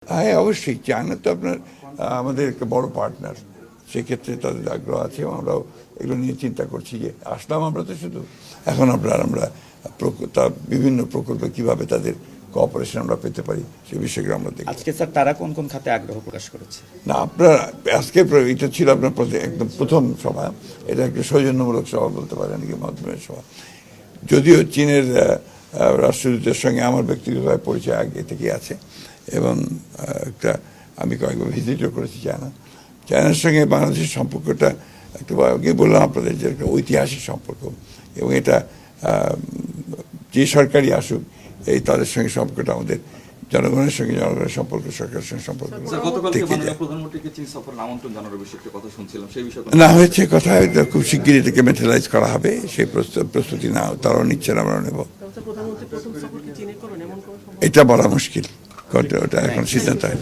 হ্যাঁ, অবশ্যই চায়না তো আপনার আমাদের একটা বড় পার্টনার, সেক্ষেত্রে তাদের আগ্রহ আছে এবং আমরাও এগুলো নিয়ে চিন্তা করছি যে আসলাম আমরা তো শুধু এখন আমরা বিভিন্ন প্রকল্প কিভাবে তাদের কোঅপারেশন আমরা পেতে পারি সে বিষয়গুলো আমরা দেখি। আজকে স্যার তারা কোন কোন খাতে আগ্রহ প্রকাশ করেছে? না, আপনার আজকে এটা ছিল আপনার একদম প্রথম সভা, এটা একটা সৌজন্যমূলক সভা বলতে পারেন কি মাধ্যমের সভা। যদিও চীনের রাষ্ট্রদূতের সঙ্গে আমার ব্যক্তিগতভাবে পরিচয় আগে থেকে আছে এবং একটা আমি কয়েকবার ভিজিটও করেছি চায়নার সঙ্গে বাংলাদেশের সম্পর্কটা একটু আগে বললাম আপনাদের যে একটা ঐতিহাসিক সম্পর্ক এবং এটা যে সরকারই আসুক তাদের সঙ্গে সম্পর্কটা আমাদের জনগণের সঙ্গে জনগণের সম্পর্ক সরকারের সঙ্গে সম্পর্ক না হয়েছে কথা খুব শিগগিরই এটাকে মেটেরিয়ালাইজ করা হবে, সেই প্রস্তুতি না তারাও নিচ্ছেন, আমরা নেব। এটা বলা মুশকিল, ওটা এখন সিদ্ধান্ত হয়।